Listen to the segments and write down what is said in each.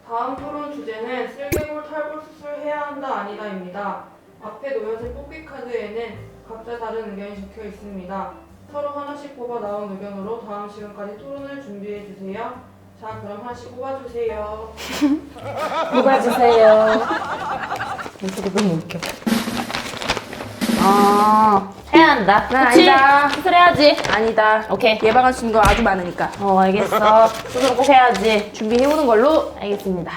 다음 토론 주제는 슬개골 탈골 수술해야 한다 아니다입니다. 앞에 놓여진 뽑기 카드에는 각자 다른 의견이 적혀 있습니다. 서로 하나씩 뽑아 나온 의견으로 다음 시간까지 토론을 준비해 주세요. 자, 그럼 하나씩 뽑아주세요. 뽑아주세요. 이거 너무 웃겨. 해야 한다. 그치? 아니다. 수술해야지. 아니다. 오케이. 예방할 수 있는 거 아주 많으니까. 알겠어. 수술 꼭 해야지. 준비해오는 걸로. 알겠습니다.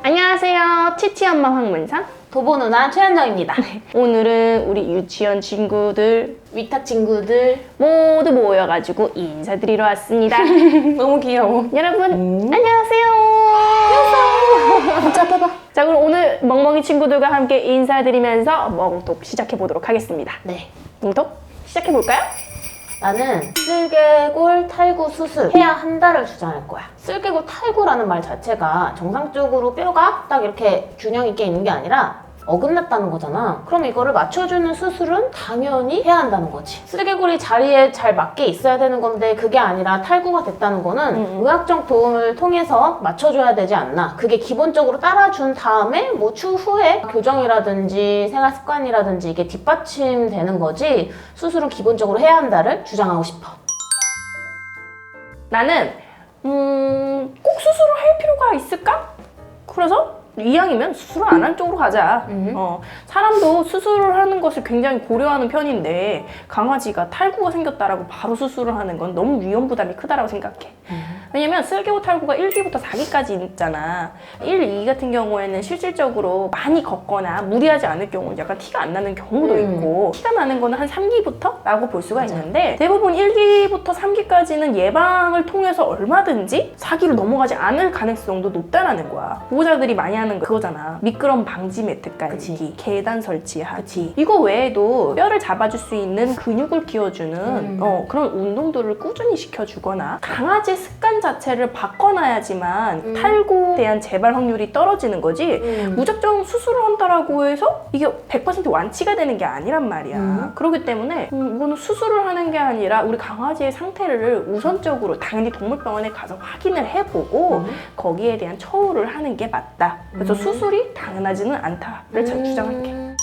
안녕하세요. 치치엄마 황문상. 도보 누나 최현정입니다. 오늘은 우리 유치원 친구들 위탁 친구들. 모두 모여가지고 인사드리러 왔습니다. 너무 귀여워. 여러분 안녕하세요. 잡아봐. 자, 그럼 오늘 멍멍이 친구들과 함께 인사드리면서 멍톡 시작해보도록 하겠습니다. 네. 멍톡 시작해볼까요? 나는 슬개골 탈구 수술 해야 한다를 주장할 거야. 슬개골 탈구라는 말 자체가 정상적으로 뼈가 딱 이렇게 균형 있게 있는 게 아니라 어긋났다는 거잖아. 그럼 이거를 맞춰주는 수술은 당연히 해야 한다는 거지. 슬개골이 자리에 잘 맞게 있어야 되는 건데 그게 아니라 탈구가 됐다는 거는 의학적 도움을 통해서 맞춰줘야 되지 않나. 그게 기본적으로 따라준 다음에 뭐 추후에 교정이라든지 생활 습관이라든지 이게 뒷받침되는 거지 수술은 기본적으로 해야 한다를 주장하고 싶어. 나는 꼭 수술을 할 필요가 있을까? 그래서 이왕이면 수술을 안 한 쪽으로 가자. 사람도 수술을 하는 것을 굉장히 고려하는 편인데 강아지가 탈구가 생겼다라고 바로 수술을 하는 건 너무 위험 부담이 크다라고 생각해. 왜냐면 슬개골 탈구가 1기부터 4기까지 있잖아. 1, 2 같은 경우에는 실질적으로 많이 걷거나 무리하지 않을 경우는 약간 티가 안 나는 경우도 있고 티가 나는 거는 한 3기부터? 라고 볼 수가 있는데 대부분 1기부터 3기까지는 예방을 통해서 얼마든지 4기로 넘어가지 않을 가능성도 높다라는 거야. 보호자들이 많이 하는 거 그거잖아. 미끄럼 방지 매트 깔기, 계단 설치하기. 이거 외에도 뼈를 잡아줄 수 있는 근육을 키워주는 그런 운동들을 꾸준히 시켜주거나 강아지 습관 자체를 바꿔놔야지만 탈구에 대한 재발 확률이 떨어지는 거지 무작정 수술을 한다라고 해서 이게 100% 완치가 되는 게 아니란 말이야. 그렇기 때문에 이거는 수술을 하는 게 아니라 우리 강아지의 상태를 우선적으로 당연히 동물병원에 가서 확인을 해보고 거기에 대한 처우를 하는 게 맞다. 그래서 수술이 당연하지는 않다를 주장할게.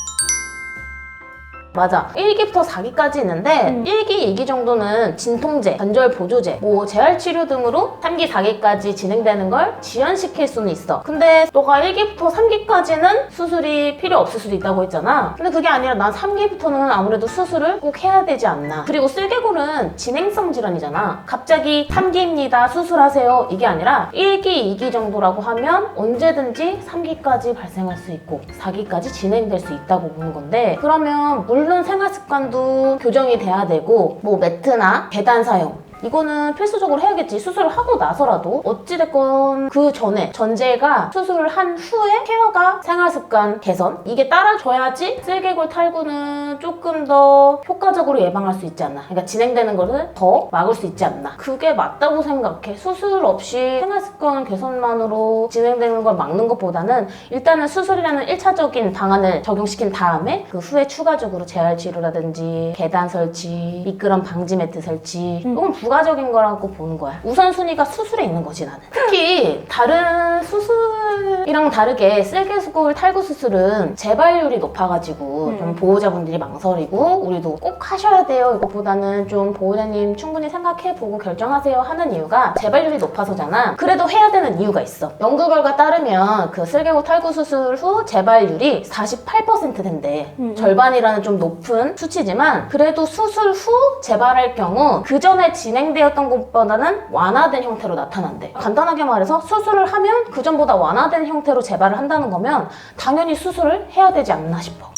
맞아. 1기부터 4기까지 있는데 1기, 2기 정도는 진통제, 관절 보조제, 뭐 재활치료 등으로 3기, 4기까지 진행되는 걸 지연시킬 수는 있어. 근데 너가 1기부터 3기까지는 수술이 필요 없을 수도 있다고 했잖아. 근데 그게 아니라 난 3기부터는 아무래도 수술을 꼭 해야 되지 않나. 그리고 슬개골은 진행성 질환이잖아. 갑자기 3기입니다. 수술하세요. 이게 아니라 1기, 2기 정도라고 하면 언제든지 3기까지 발생할 수 있고 4기까지 진행될 수 있다고 보는 건데 그러면 물론 생활 습관도 교정이 돼야 되고 뭐 매트나 계단 사용 이거는 필수적으로 해야겠지. 수술을 하고 나서라도 어찌됐건 그 전에 전제가 수술을 한 후에 케어가 생활습관 개선 이게 따라줘야지 슬개골 탈구는 조금 더 효과적으로 예방할 수 있지 않나. 그러니까 진행되는 거를 더 막을 수 있지 않나. 그게 맞다고 생각해. 수술 없이 생활습관 개선만으로 진행되는 걸 막는 것보다는 일단은 수술이라는 1차적인 방안을 적용시킨 다음에 그 후에 추가적으로 재활치료라든지 계단 설치, 미끄럼 방지 매트 설치 이건 부가적인 거라고 보는 거야. 우선순위가 수술에 있는 거지 나는. 특히 다른 수술이랑 다르게 슬개골 탈구 수술은 재발률이 높아가지고 좀 보호자분들이 망설이고 우리도 꼭 하셔야 돼요 이것보다는 좀 보호자님 충분히 생각해보고 결정하세요 하는 이유가 재발률이 높아서잖아. 그래도 해야 되는 이유가 있어. 연구 결과 따르면 그 슬개골 탈구 수술 후 재발률이 48% 된대. 절반이라는 좀 높은 수치지만 그래도 수술 후 재발할 경우 그 전에 진행되었던 것보다는 완화된 형태로 나타난대. 간단하게 말해서 수술을 하면 그 전보다 완화된 형태로 재발을 한다는 거면 당연히 수술을 해야 되지 않나 싶어.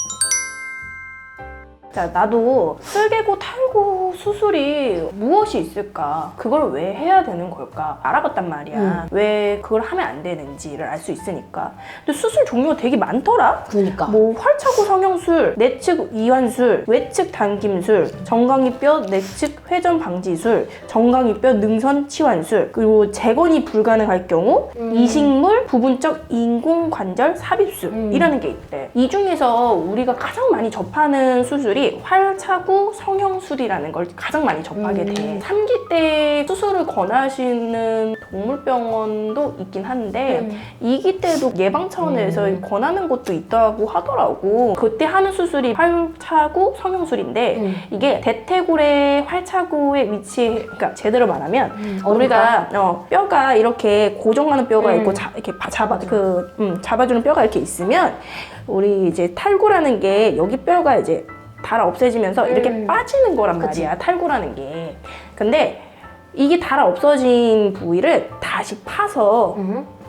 자, 나도 슬개골 탈구 수술이 무엇이 있을까? 그걸 왜 해야 되는 걸까? 알아봤단 말이야. 왜 그걸 하면 안 되는지를 알 수 있으니까. 근데 수술 종류가 되게 많더라? 그러니까. 뭐 활차구 성형술, 내측 이완술, 외측 당김술, 정강이뼈 내측 회전 방지술, 정강이뼈 능선 치환술, 그리고 재건이 불가능할 경우 이식물 부분적 인공관절 삽입술이라는 게 있대. 이 중에서 우리가 가장 많이 접하는 수술이 수술이 활차구 성형술이라는 걸 가장 많이 접하게 돼. 3기 때 수술을 권하시는 동물병원도 있긴 한데 2기 때도 예방 차원에서 권하는 곳도 있다고 하더라고. 그때 하는 수술이 활차구 성형술인데 이게 대퇴골의 활차구의 위치에, 그러니까 제대로 말하면 우리가 뼈가 이렇게 고정하는 뼈가 있고 이렇게 잡아주는 뼈가 이렇게 있으면 우리 이제 탈구라는 게 여기 뼈가 이제 달아 없어지면서 이렇게 빠지는 거란 말이야. 탈구라는 게. 근데 이게 달아 없어진 부위를 다시 파서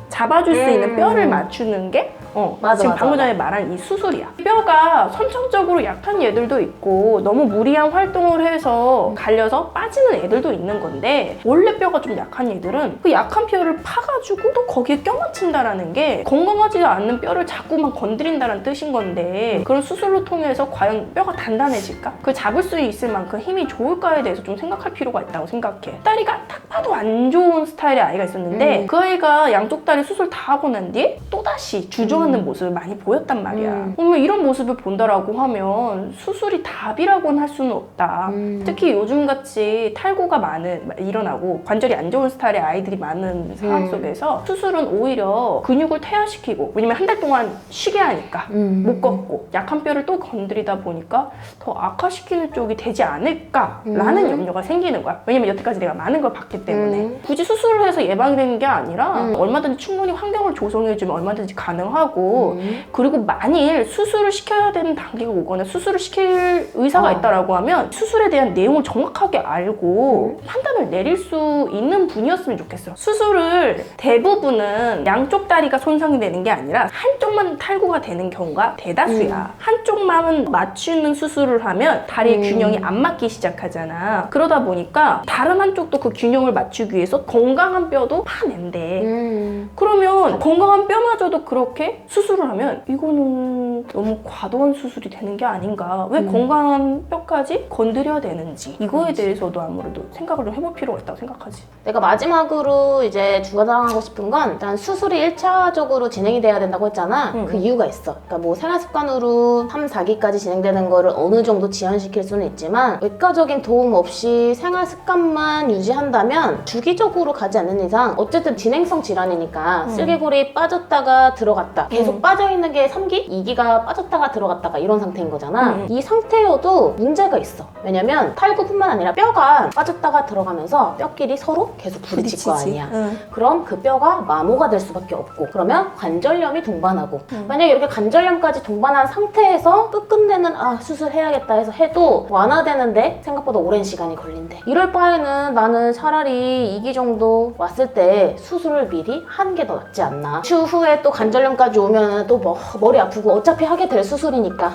잡아줄 수 있는 뼈를 맞추는 게 맞아, 지금 맞아, 방금 전에 말한 이 수술이야. 뼈가 선천적으로 약한 애들도 있고 너무 무리한 활동을 해서 갈려서 빠지는 애들도 있는 건데 원래 뼈가 좀 약한 애들은 그 약한 뼈를 파가지고 또 거기에 껴 맞춘다라는 게 건강하지 않는 뼈를 자꾸만 건드린다는 뜻인 건데 그런 수술로 통해서 과연 뼈가 단단해질까? 그걸 잡을 수 있을 만큼 힘이 좋을까에 대해서 좀 생각할 필요가 있다고 생각해. 딸이가 딱 봐도 안 좋은 스타일의 아이가 있었는데 그 아이가 양쪽 다리 수술 다 하고 난 뒤에 또다시 주저하는 모습을 많이 보였단 말이야. 그러면 이런 모습을 본다라고 하면 수술이 답이라고는 할 수는 없다. 특히 요즘같이 탈구가 일어나고 관절이 안 좋은 스타일의 아이들이 많은 상황 속에서 수술은 오히려 근육을 퇴화시키고, 왜냐면 한 달 동안 쉬게 하니까 못 걷고 약한 뼈를 또 건드리다 보니까 더 악화시키는 쪽이 되지 않을까라는 염려가 생기는 거야. 왜냐면 여태까지 내가 많은 걸 봤기 때문에. 굳이 수술을 해서 예방되는 게 아니라 얼마든지 충분히 환경을 조성해주면 얼마든지 가능하고, 그리고 만일 수술을 시켜야 되는 단계가 오거나 수술을 시킬 의사가 있다라고 하면 수술에 대한 내용을 정확하게 알고 판단을 내릴 수 있는 분이었으면 좋겠어. 수술을 대부분은 양쪽 다리가 손상이 되는 게 아니라 한쪽만 탈구가 되는 경우가 대다수야. 한쪽만 맞추는 수술을 하면 다리의 균형이 안 맞기 시작하잖아. 그러다 보니까 다른 한쪽도 그 균형을 맞추기 위해서 건강한 뼈도 파낸대. 그러면 건강한 뼈마저도 그렇게 수술을 하면 이거는 너무 과도한 수술이 되는 게 아닌가. 왜 건강한 뼈까지 건드려야 되는지, 이거에 대해서도 아무래도 생각을 좀 해볼 필요가 있다고 생각하지. 내가 마지막으로 이제 주장하고 싶은 건, 일단 수술이 1차적으로 진행이 돼야 된다고 했잖아. 그 이유가 있어. 그러니까 뭐 생활습관으로 3, 4기까지 진행되는 거를 어느 정도 지연시킬 수는 있지만 외과적인 도움 없이 생활습관만 유지한다면 주기적으로 가지 않는 이상 어쨌든 진행성 질환이니까 슬개골이 빠졌다가 들어갔다, 계속 빠져있는 게 3기? 2기가 빠졌다가 들어갔다가 이런 상태인 거잖아. 이 상태여도 문제가 있어. 왜냐면 탈구뿐만 아니라 뼈가 빠졌다가 들어가면서 뼈끼리 서로 계속 부딪힐 거 아니야. 그럼 그 뼈가 마모가 될 수밖에 없고, 그러면 관절염이 동반하고, 만약에 이렇게 관절염까지 동반한 상태에서 끝끝내는 수술해야겠다 해서 해도 완화되는데 생각보다 오랜 시간이 걸린대. 이럴 바에는 나는 차라리 2기 정도 왔을 때 수술을 미리 하는 게 더 낫지 않나. 추후에 또 관절염까지 오면 또 머리 아프고 어차피 하게 될 수술이니까.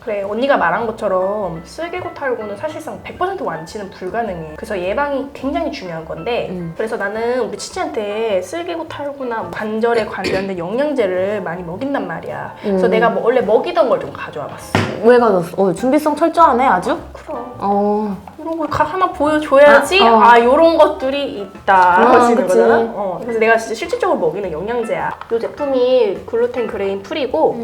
그래, 언니가 말한 것처럼 슬개골 탈구는 사실상 100% 완치는 불가능해. 그래서 예방이 굉장히 중요한 건데, 그래서 나는 우리 치치한테 슬개골 탈구나 관절에 관련된 영양제를 많이 먹인단 말이야. 그래서 내가 원래 먹이던 걸 좀 가져와 봤어. 왜 가졌어? 준비성 철저하네 아주? 그럼. 이런 걸 하나 보여줘야지 요런 것들이 있다 하시는 거잖아. 그래서 내가 진짜 실질적으로 먹이는 영양제야. 이 제품이 글루텐 그레인 프리고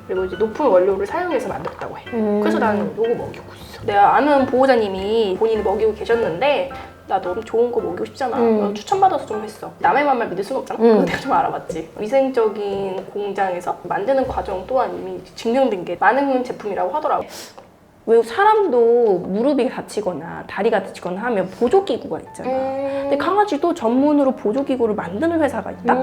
그리고 이제 높은 원료를 사용해서 만들었다고 해. 그래서 나는 이거 먹이고 있어. 내가 아는 보호자님이 본인이 먹이고 계셨는데 나 너무 좋은 거 먹이고 싶잖아. 추천받아서 좀 했어. 남의 말만 믿을 순 없잖아. 그거 내가 좀 알아봤지. 위생적인 공장에서 만드는 과정 또한 이미 증명된 게 많은 제품이라고 하더라고. 왜 사람도 무릎이 다치거나 다리가 다치거나 하면 보조기구가 있잖아. 근데 강아지도 전문으로 보조기구를 만드는 회사가 있다.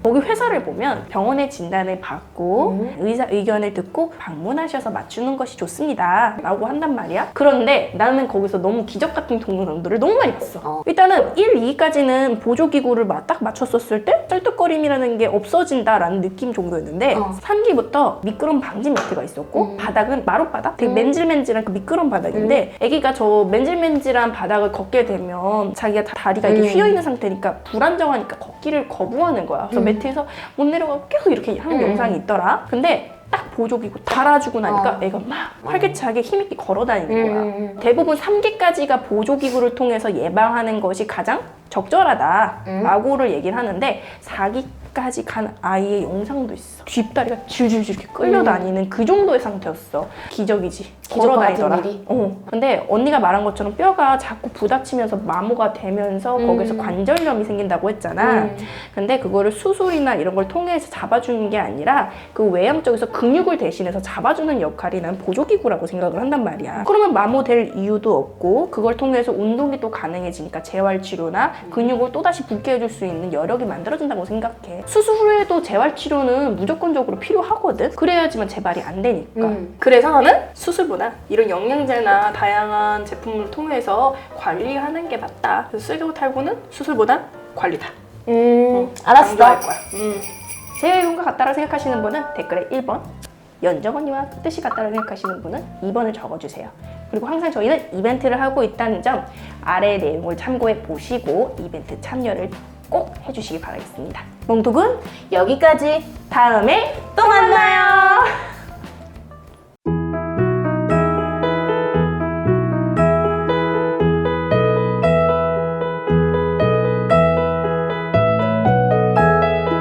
거기 회사를 보면 병원의 진단을 받고 의사 의견을 듣고 방문하셔서 맞추는 것이 좋습니다 라고 한단 말이야. 그런데 나는 거기서 너무 기적 같은 동영상들을 너무 많이 봤어. 일단은 1, 2까지는 보조기구를 딱 맞췄었을 때 쩔뚝거림이라는 게 없어진다라는 느낌 정도였는데 3기부터 미끄럼 방지 매트가 있었고 바닥은 마룻바닥, 되게 맨질맨질한 그 미끄러운 바닥인데 애기가 저 맨질맨질한 바닥을 걷게 되면 자기가 다리가 이렇게 휘어있는 상태니까 불안정하니까 걷기를 거부하는 거야. 그래서 매트에서 못 내려가고 계속 이렇게 하는 영상이 있더라. 근데 딱 보조기구 달아주고 나니까 애가 막 활기차게 힘있게 걸어다니는 거야. 대부분 3기까지가 보조기구를 통해서 예방하는 것이 가장 적절하다라고를 얘기를 하는데 4기 뒷다리까지 간 아이의 영상도 있어. 뒷다리가 줄줄줄 이렇게 끌려다니는 그 정도의 상태였어. 기적이지. 기적 걸어다니더라. 같은 일이. 근데 언니가 말한 것처럼 뼈가 자꾸 부닥치면서 마모가 되면서 거기서 관절염이 생긴다고 했잖아. 근데 그거를 수술이나 이런 걸 통해서 잡아주는 게 아니라 그 외양 쪽에서 근육을 대신해서 잡아주는 역할이 난 보조기구라고 생각을 한단 말이야. 그러면 마모 될 이유도 없고 그걸 통해서 운동이 또 가능해지니까 재활치료나 근육을 또다시 붙게 해줄 수 있는 여력이 만들어진다고 생각해. 수술 후에도 재활치료는 무조건적으로 필요하거든. 그래야지만 재발이 안 되니까. 그래서 나는 수술보다 이런 영양제나 다양한 제품을 통해서 관리하는 게 맞다. 그래서 쓸개골탈구는 수술보다 관리다. 알았어. 강조할 거야. 제 용과 같다고 생각하시는 분은 댓글에 1번, 연정 언니와 뜻이 같다고 생각하시는 분은 2번을 적어주세요. 그리고 항상 저희는 이벤트를 하고 있다는 점 아래 내용을 참고해 보시고 이벤트 참여를 꼭 해주시기 바라겠습니다. 몽톡은 여기까지. 다음에 또 만나요.